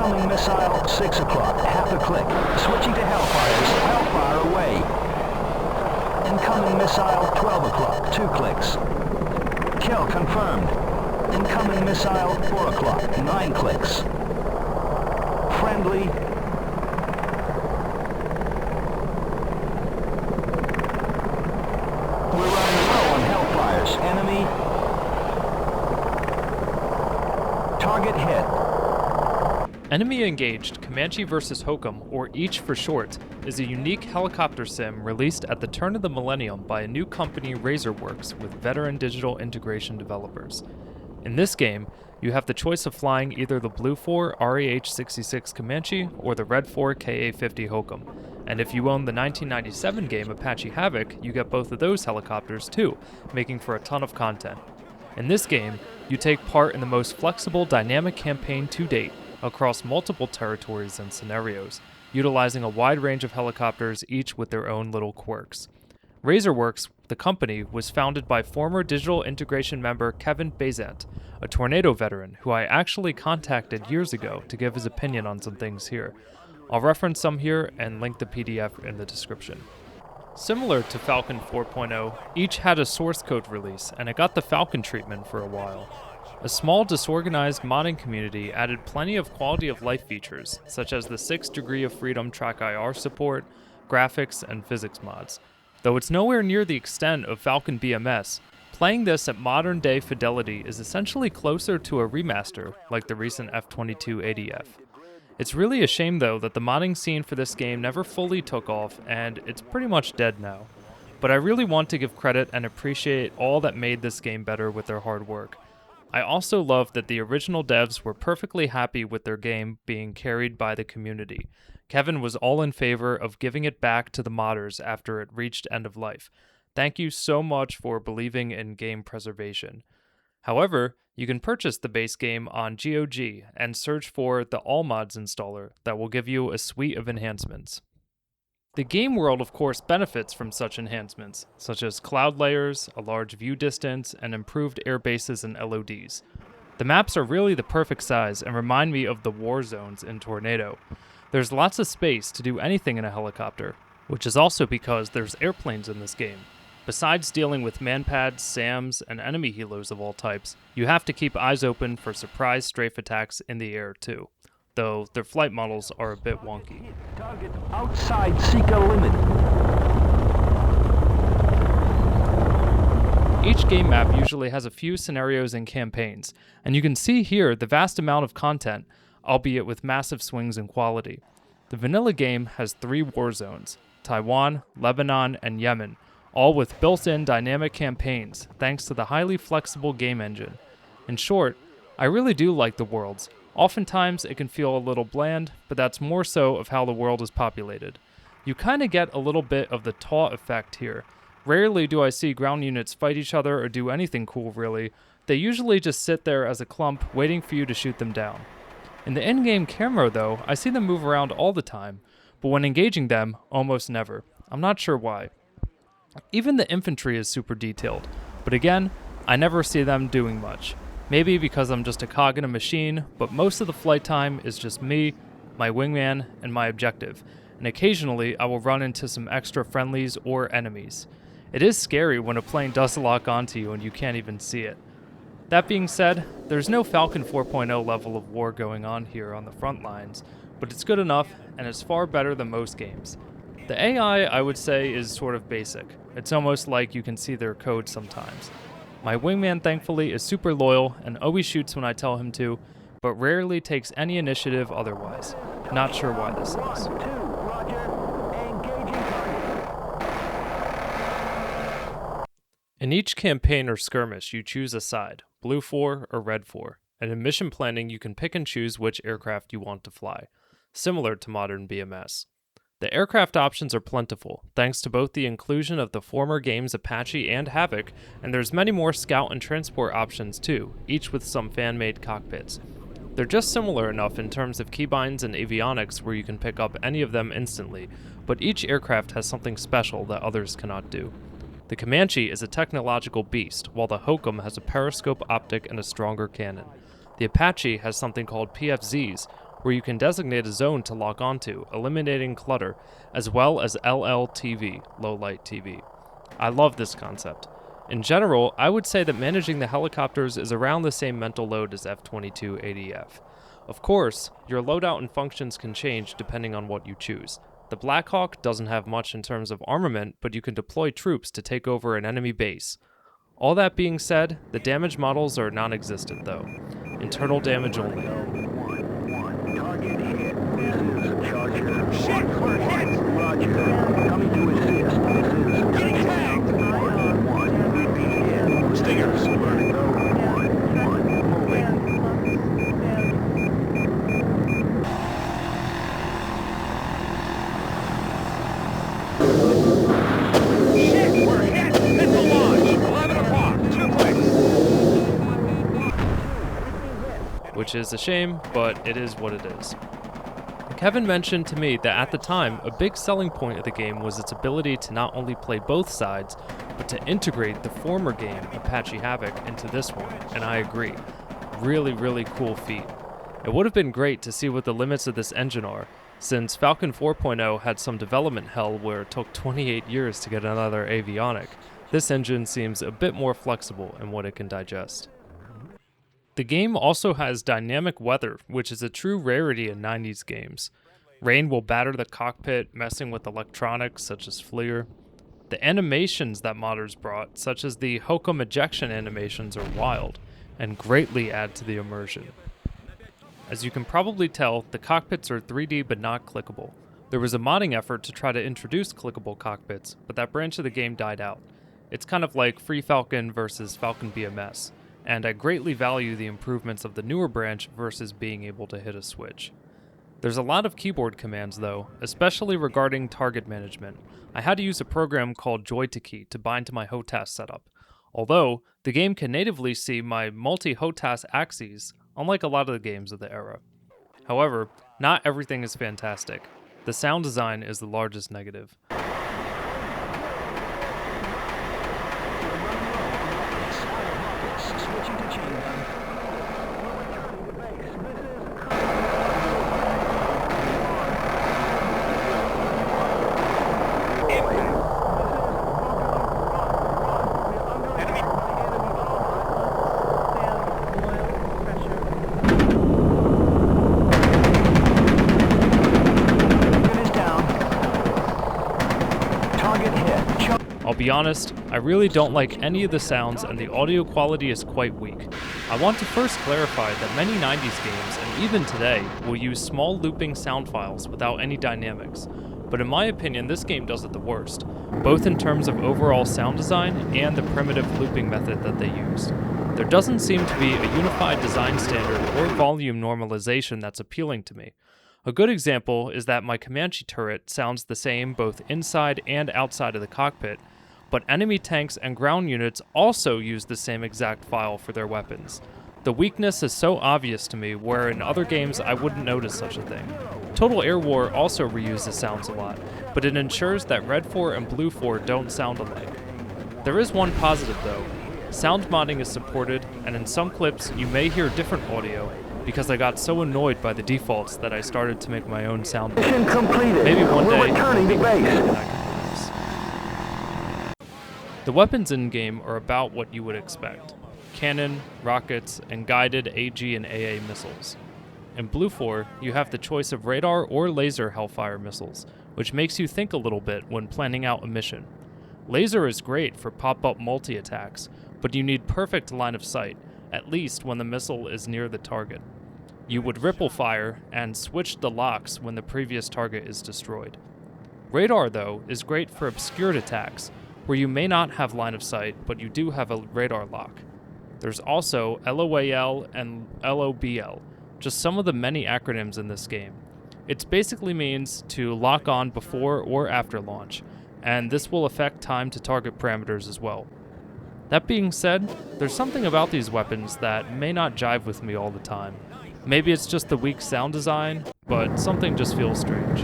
Incoming missile, 6 o'clock, half a click. Switching to Hellfires, Hellfire away. Incoming missile, 12 o'clock, 2 clicks. Kill confirmed. Incoming missile, 4 o'clock, 9 clicks. Friendly. We're running low on Hellfires. Enemy. Target hit. Enemy Engaged, Comanche vs. Hokum, or EACH for short, is a unique helicopter sim released at the turn of the millennium by a new company, Razorworks, with veteran digital integration developers. In this game, you have the choice of flying either the Blue 4 REH-66 Comanche or the Red 4 KA-50 Hokum, and if you own the 1997 game Apache Havoc, you get both of those helicopters too, making for a ton of content. In this game, you take part in the most flexible dynamic campaign to date, across multiple territories and scenarios, utilizing a wide range of helicopters, each with their own little quirks. Razorworks, the company, was founded by former digital integration member Kevin Bezant, a Tornado veteran who I actually contacted years ago to give his opinion on some things here. I'll reference some here and link the PDF in the description. Similar to Falcon 4.0, each had a source code release, and it got the Falcon treatment for a while. A small, disorganized modding community added plenty of quality of life features, such as the 6 Degree of Freedom Track IR support, graphics, and physics mods. Though it's nowhere near the extent of Falcon BMS, playing this at modern-day fidelity is essentially closer to a remaster, like the recent F-22 ADF. It's really a shame, though, that the modding scene for this game never fully took off, and it's pretty much dead now. But I really want to give credit and appreciate all that made this game better with their hard work. I also love that the original devs were perfectly happy with their game being carried by the community. Kevin was all in favor of giving it back to the modders after it reached end of life. Thank you so much for believing in game preservation. However, you can purchase the base game on GOG and search for the All Mods installer that will give you a suite of enhancements. The game world, of course, benefits from such enhancements, such as cloud layers, a large view distance, and improved air bases and LODs. The maps are really the perfect size and remind me of the war zones in Tornado. There's lots of space to do anything in a helicopter, which is also because there's airplanes in this game. Besides dealing with manpads, SAMs, and enemy helos of all types, you have to keep eyes open for surprise strafe attacks in the air too, though their flight models are a bit wonky. Target outside Seeker limit. Each game map usually has a few scenarios and campaigns, and you can see here the vast amount of content, albeit with massive swings in quality. The vanilla game has 3 war zones, Taiwan, Lebanon, and Yemen, all with built-in dynamic campaigns thanks to the highly flexible game engine. In short, I really do like the worlds. Oftentimes it can feel a little bland, but that's more so of how the world is populated. You kinda get a little bit of the TAW effect here. Rarely do I see ground units fight each other or do anything cool really. They usually just sit there as a clump waiting for you to shoot them down. In the in-game camera though, I see them move around all the time, but when engaging them, almost never. I'm not sure why. Even the infantry is super detailed, but again, I never see them doing much. Maybe because I'm just a cog in a machine, but most of the flight time is just me, my wingman, and my objective, and occasionally I will run into some extra friendlies or enemies. It is scary when a plane does lock onto you and you can't even see it. That being said, there's no Falcon 4.0 level of war going on here on the front lines, but it's good enough and it's far better than most games. The AI, I would say, is sort of basic. It's almost like you can see their code sometimes. My wingman, thankfully, is super loyal and always shoots when I tell him to, but rarely takes any initiative otherwise. Not sure why this is. In each campaign or skirmish, you choose a side, Blue 4 or Red 4, and in mission planning you can pick and choose which aircraft you want to fly, similar to modern BMS. The aircraft options are plentiful, thanks to both the inclusion of the former games Apache and Havoc, and there's many more scout and transport options too, each with some fan-made cockpits. They're just similar enough in terms of keybinds and avionics where you can pick up any of them instantly, but each aircraft has something special that others cannot do. The Comanche is a technological beast, while the Hokum has a periscope optic and a stronger cannon. The Apache has something called PFZs, where you can designate a zone to lock onto, eliminating clutter, as well as LLTV, low light TV. I love this concept. In general, I would say that managing the helicopters is around the same mental load as F-22 ADF. Of course, your loadout and functions can change depending on what you choose. The Black Hawk doesn't have much in terms of armament, but you can deploy troops to take over an enemy base. All that being said, the damage models are non-existent though. Internal damage only. Target hit. This is Charger. Shit, we're hit! Roger. Coming to assist. This is getting hacked. 1-1. Repeat hit. Stingers. Vertigo. 1-1. Moving. Shit, we're hit! Hit the launch. 11 o'clock. 2 clicks. Which is a shame, but it is what it is. Kevin mentioned to me that at the time, a big selling point of the game was its ability to not only play both sides, but to integrate the former game, Apache Havoc, into this one, and I agree. Really, really cool feat. It would have been great to see what the limits of this engine are, since Falcon 4.0 had some development hell where it took 28 years to get another avionic. This engine seems a bit more flexible in what it can digest. The game also has dynamic weather, which is a true rarity in 90s games. Rain will batter the cockpit, messing with electronics such as FLIR. The animations that modders brought, such as the Hokum ejection animations, are wild, and greatly add to the immersion. As you can probably tell, the cockpits are 3D but not clickable. There was a modding effort to try to introduce clickable cockpits, but that branch of the game died out. It's kind of like Free Falcon versus Falcon BMS. And I greatly value the improvements of the newer branch versus being able to hit a switch. There's a lot of keyboard commands though, especially regarding target management. I had to use a program called Joy2Key to bind to my HOTAS setup. Although, the game can natively see my multi-HOTAS axes, unlike a lot of the games of the era. However, not everything is fantastic. The sound design is the largest negative. Switching to chain gun. I'll be honest, I really don't like any of the sounds and the audio quality is quite weak. I want to first clarify that many 90s games, and even today, will use small looping sound files without any dynamics, but in my opinion this game does it the worst, both in terms of overall sound design and the primitive looping method that they used. There doesn't seem to be a unified design standard or volume normalization that's appealing to me. A good example is that my Comanche turret sounds the same both inside and outside of the cockpit, but enemy tanks and ground units also use the same exact file for their weapons. The weakness is so obvious to me, where in other games I wouldn't notice such a thing. Total Air War also reuses sounds a lot, but it ensures that Red 4 and Blue 4 don't sound alike. There is one positive though. Sound modding is supported, and in some clips you may hear different audio, because I got so annoyed by the defaults that I started to make my own sound. Mission completed. Maybe one day We're returning to base. The weapons in-game are about what you would expect. Cannon, rockets, and guided AG and AA missiles. In Blue 4, you have the choice of radar or laser Hellfire missiles, which makes you think a little bit when planning out a mission. Laser is great for pop-up multi-attacks, but you need perfect line of sight, at least when the missile is near the target. You would ripple fire and switch the locks when the previous target is destroyed. Radar, though, is great for obscured attacks, where you may not have line of sight, but you do have a radar lock. There's also LOAL and LOBL, just some of the many acronyms in this game. It basically means to lock on before or after launch, and this will affect time to target parameters as well. That being said, there's something about these weapons that may not jive with me all the time. Maybe it's just the weak sound design, but something just feels strange.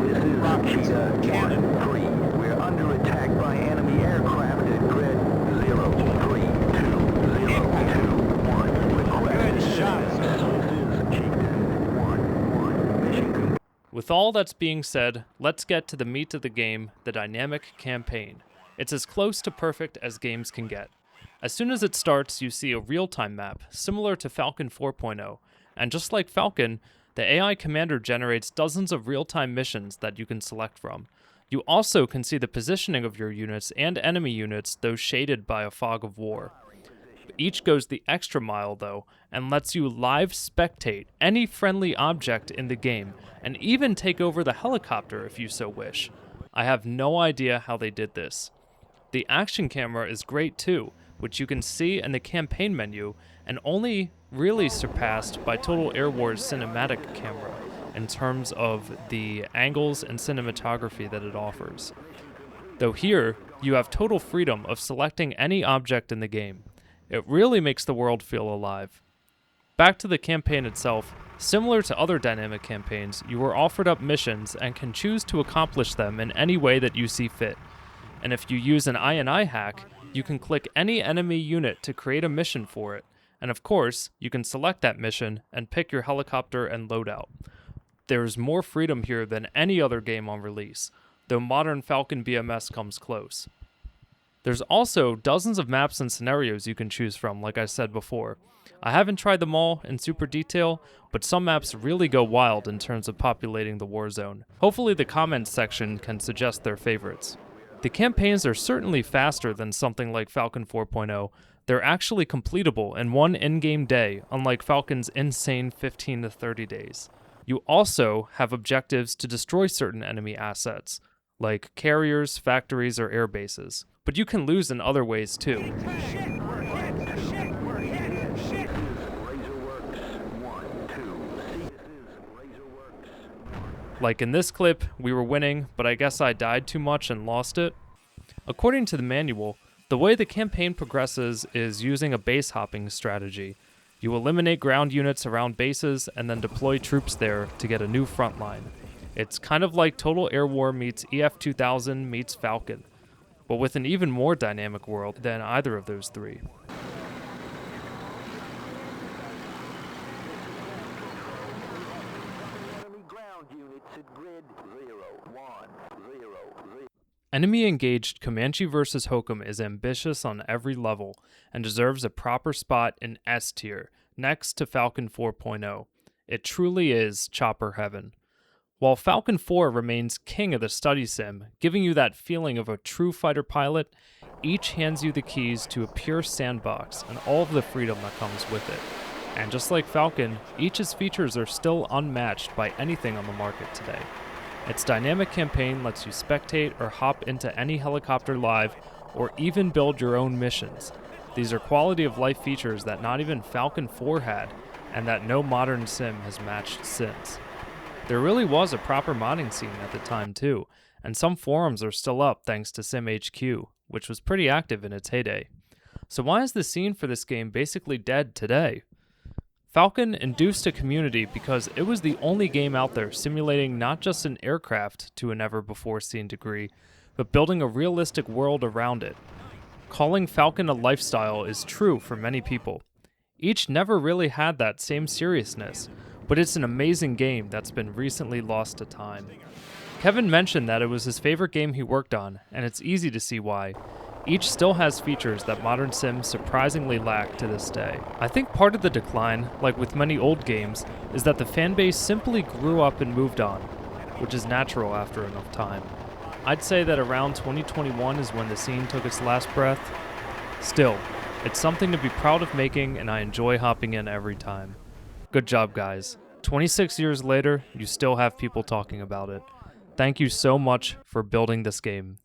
This is Cheetah Cannon 3. We're under attack by enemy aircraft at grid 0320221. Request. Good shot. This is Cheetah 1. With all that's being said, let's get to the meat of the game, the dynamic campaign. It's as close to perfect as games can get. As soon as it starts, you see a real-time map, similar to Falcon 4.0, and just like Falcon, the AI commander generates dozens of real-time missions that you can select from. You also can see the positioning of your units and enemy units, though shaded by a fog of war. Each goes the extra mile, though, and lets you live spectate any friendly object in the game, and even take over the helicopter if you so wish. I have no idea how they did this. The action camera is great too, which you can see in the campaign menu, and only really surpassed by Total Air War's cinematic camera in terms of the angles and cinematography that it offers. Though here, you have total freedom of selecting any object in the game. It really makes the world feel alive. Back to the campaign itself, similar to other dynamic campaigns, you are offered up missions and can choose to accomplish them in any way that you see fit. And if you use an I&I hack, you can click any enemy unit to create a mission for it. And of course, you can select that mission and pick your helicopter and loadout. There's more freedom here than any other game on release, though modern Falcon BMS comes close. There's also dozens of maps and scenarios you can choose from, like I said before. I haven't tried them all in super detail, but some maps really go wild in terms of populating the war zone. Hopefully the comments section can suggest their favorites. The campaigns are certainly faster than something like Falcon 4.0. They're actually completable in one in-game day, unlike Falcon's insane 15 to 30 days. You also have objectives to destroy certain enemy assets, like carriers, factories, or air bases. But you can lose in other ways too. Like in this clip, we were winning, but I guess I died too much and lost it. According to the manual, the way the campaign progresses is using a base hopping strategy. You eliminate ground units around bases and then deploy troops there to get a new front line. It's kind of like Total Air War meets EF-2000 meets Falcon, but with an even more dynamic world than either of those three. Enemy engaged Comanche vs. Hokum is ambitious on every level and deserves a proper spot in S tier, next to Falcon 4.0. It truly is chopper heaven. While Falcon 4 remains king of the study sim, giving you that feeling of a true fighter pilot, each hands you the keys to a pure sandbox and all of the freedom that comes with it. And just like Falcon, each's features are still unmatched by anything on the market today. Its dynamic campaign lets you spectate or hop into any helicopter live, or even build your own missions. These are quality of life features that not even Falcon 4 had, and that no modern sim has matched since. There really was a proper modding scene at the time too, and some forums are still up thanks to SimHQ, which was pretty active in its heyday. So why is the scene for this game basically dead today? Falcon induced a community because it was the only game out there simulating not just an aircraft to a never-before-seen degree, but building a realistic world around it. Calling Falcon a lifestyle is true for many people. Each never really had that same seriousness, but it's an amazing game that's been recently lost to time. Kevin mentioned that it was his favorite game he worked on, and it's easy to see why. Each still has features that modern sims surprisingly lack to this day. I think part of the decline, like with many old games, is that the fanbase simply grew up and moved on, which is natural after enough time. I'd say that around 2021 is when the scene took its last breath. Still, it's something to be proud of making, and I enjoy hopping in every time. Good job, guys. 26 years later, you still have people talking about it. Thank you so much for building this game.